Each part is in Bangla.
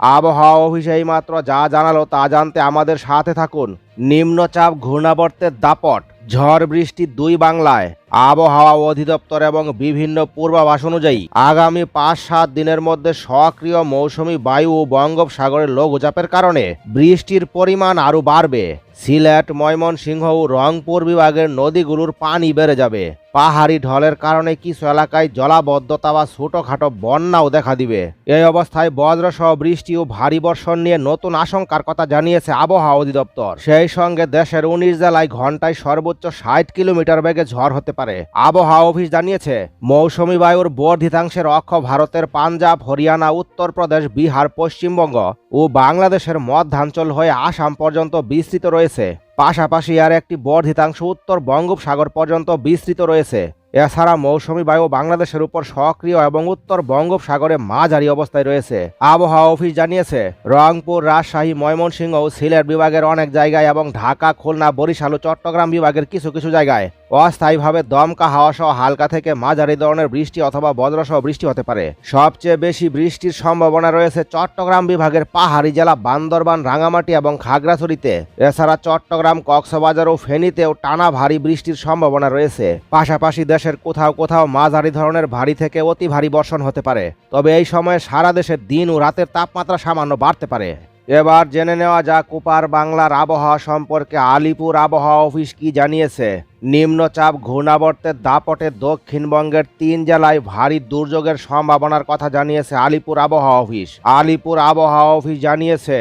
আবহাওয়া অফিস এইমাত্র যা জানালো তা জানতে আমাদের সাথে থাকুন। নিম্নচাপ ঘূর্ণাবর্তের দাপট, ঝড় বৃষ্টি দুই বাংলায়। আবহাওয়া অধিদপ্তর এবং বিভিন্ন পূর্বাভাস অনুযায়ী আগামী ৫-৭ দিনের মধ্যে সক্রিয় মৌসুমী বায়ু ও বঙ্গোপসাগরের লঘুচাপের কারণে বৃষ্টির পরিমাণ আরও বাড়বে। সিলেট, ময়মনসিংহ ও রংপুর বিভাগের নদীগুলোর পানি বেড়ে যাবে। পাহাড়ি ঢলের কারণে কিছু এলাকায় জলাবদ্ধতা বা ছোটখাটো বন্যাও দেখা দিবে। এই অবস্থায় বজ্রসহ বৃষ্টি ও ভারী বর্ষণ নিয়ে নতুন আশঙ্কার কথা জানিয়েছে আবহাওয়া অধিদপ্তর। সেই সঙ্গে দেশের ১৯ জেলায় ঘন্টায় সর্বোচ্চ ৬০ কিলোমিটার বেগে ঝড় হতে পারে। আবহাওয়া অফিস জানিয়েছে, মৌসুমী বায়ুর বর্ধিতাংশের অক্ষ ভারতের পাঞ্জাব, হরিয়ানা, উত্তরপ্রদেশ, বিহার, পশ্চিমবঙ্গ ও বাংলাদেশের মধ্যাঞ্চল হয়ে আসাম পর্যন্ত বিস্তৃত রয়েছে। পাশাপাশি আর একটি বর্ধিতাংশ উত্তর বঙ্গোপসাগর পর্যন্ত বিস্তৃত রয়েছে। এছাড়া মৌসুমী বায়ু বাংলাদেশের উপর সক্রিয় এবং উত্তর বঙ্গোপসাগরে মাঝারি অবস্থায় রয়েছে। আবহাওয়া অফিস জানিয়েছে, রংপুর, রাজশাহী, ময়মনসিংহ ও সিলেট বিভাগের অনেক জায়গায় এবং ঢাকা, খুলনা, বরিশাল ও চট্টগ্রাম বিভাগের কিছু কিছু জায়গায় অস্থায়ীভাবে দমকা হাওয়া সহ হালকা থেকে মাঝারি ধরনের বৃষ্টি অথবা বজ্রসহ বৃষ্টি হতে পারে। সবচেয়ে বেশি বৃষ্টির সম্ভাবনা রয়েছে চট্টগ্রাম বিভাগের পাহাড়ি জেলা বান্দরবান, রাঙামাটি এবং খাগড়াছড়িতে। এছাড়া চট্টগ্রাম, কক্সবাজার ও ফেনীতেও টানা ভারী বৃষ্টির সম্ভাবনা রয়েছে। পাশাপাশি দেশের কোথাও কোথাও মাঝারি ধরনের ভারী থেকে অতি ভারী বর্ষণ হতে পারে। তবে এই সময়ে সারা দেশের দিন ও রাতের তাপমাত্রা সামান্য বাড়তে পারে। এবার জেনে নেওয়া যাক ওপার বাংলার আবহাওয়া সম্পর্কে আলিপুর আবহাওয়া অফিস কি জানিয়েছে। নিম্নচাপ ঘূর্ণাবর্তের দাপটে দক্ষিণবঙ্গের ৩ জেলায় ভারী দুর্যোগের সম্ভাবনার কথা জানিয়েছে আলিপুর আবহাওয়া অফিস। আলিপুর আবহাওয়া অফিস জানিয়েছে,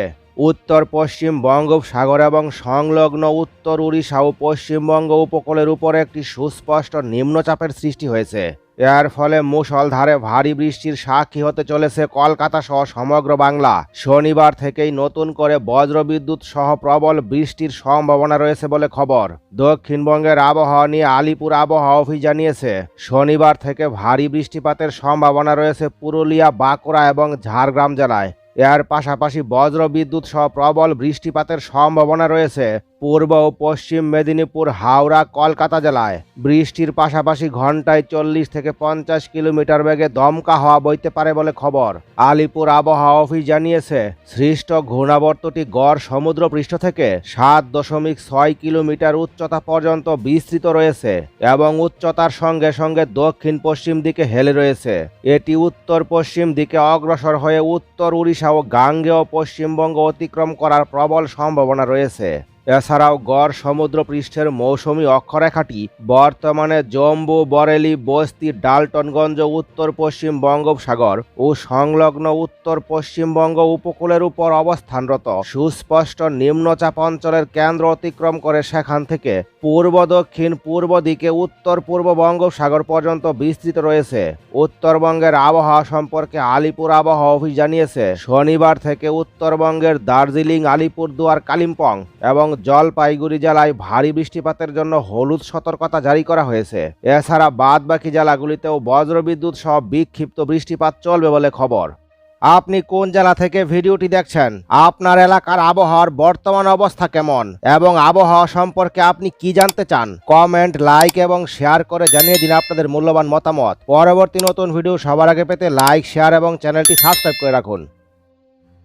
উত্তর পশ্চিম বঙ্গোপসাগর এবং সংলগ্ন উত্তর উড়িষ্যা ও পশ্চিমবঙ্গ উপকূলের উপর একটি সুস্পষ্ট নিম্নচাপের সৃষ্টি হয়েছে। এর ফলে মুষলধারে ভারী বৃষ্টির সাক্ষী হতে চলেছে কলকাতা সহ সমগ্র বাংলা। শনিবার থেকেই নতুন করে বজ্রবিদ্যুৎ সহ প্রবল বৃষ্টির সম্ভাবনা রয়েছে বলে খবর। দক্ষিণবঙ্গের আবহাওয়া নিয়ে আলিপুর আবহাওয়া অফিস জানিয়েছে, শনিবার থেকে ভারী বৃষ্টিপাতের সম্ভাবনা রয়েছে পুরুলিয়া, বাঁকুড়া এবং ঝাড়গ্রাম জেলায়। এর পাশাপাশি বজ্রবিদ্যুৎ সহ প্রবল বৃষ্টিপাতের সম্ভাবনা রয়েছে পূর্ব ও পশ্চিম মেদিনীপুর, হাওড়া, কলকাতা জেলায়। বৃষ্টির পাশাপাশি ঘন্টায় ৪০ থেকে ৫০ কিলোমিটার বেগে দমকা হাওয়া বইতে পারে বলে খবর। আলিপুর আবহাওয়া অফিস জানিয়েছে, সৃষ্ট ঘূর্ণাবর্তটি গড় সমুদ্রপৃষ্ঠ থেকে ৭.৬ কিলোমিটার উচ্চতা পর্যন্ত বিস্তৃত রয়েছে এবং উচ্চতার সঙ্গে সঙ্গে দক্ষিণ পশ্চিম দিকে হেলে রয়েছে। এটি উত্তর পশ্চিম দিকে অগ্রসর হয়ে উত্তর উড়িষ্যা ও গাঙ্গেয় পশ্চিমবঙ্গ অতিক্রম করার প্রবল সম্ভাবনা রয়েছে। এছাড়াও গড় সমুদ্রপৃষ্ঠের মৌসুমী অক্ষরেখাটি বর্তমানে জম্মু, বরেলি, বস্তি, ডালটনগঞ্জ, উত্তর পশ্চিম বঙ্গোপসাগর ও সংলগ্ন উত্তর পশ্চিমবঙ্গ উপকূলের উপর অবস্থানরত সুস্পষ্ট নিম্নচাপ অঞ্চলের কেন্দ্র অতিক্রম করে সেখান থেকে পূর্ব দক্ষিণ পূর্ব দিকে উত্তর পূর্ব বঙ্গোপসাগর পর্যন্ত বিস্তৃত রয়েছে। উত্তরবঙ্গের আবহাওয়া সম্পর্কে আলিপুর আবহাওয়া অফিস জানিয়েছে, শনিবার থেকে উত্তরবঙ্গের দার্জিলিং, আলিপুরদুয়ার, কালিম্পং এবং জলপাইগুড়ি জেলায় ভারী বৃষ্টিপাতের জন্য হলুদ সতর্কতা জারি করা হয়েছে। এছাড়া বাদবাকি জেলাগুলিতেও বজ্রবিদ্যুৎ সহ বিক্ষিপ্ত বৃষ্টিপাত চলবে বলে খবর। আপনি কোন জেলা থেকে ভিডিওটি দেখছেন? আপনার এলাকার আবহাওয়ার বর্তমান অবস্থা কেমন এবং আবহাওয়া সম্পর্কে আপনি কি জানতে চান? কমেন্ট, লাইক এবং শেয়ার করে জানিয়ে দিন আপনাদের মূল্যবান মতামত। পরবর্তী নতুন ভিডিও সবার আগে পেতে লাইক, শেয়ার এবং চ্যানেলটি সাবস্ক্রাইব করে রাখুন।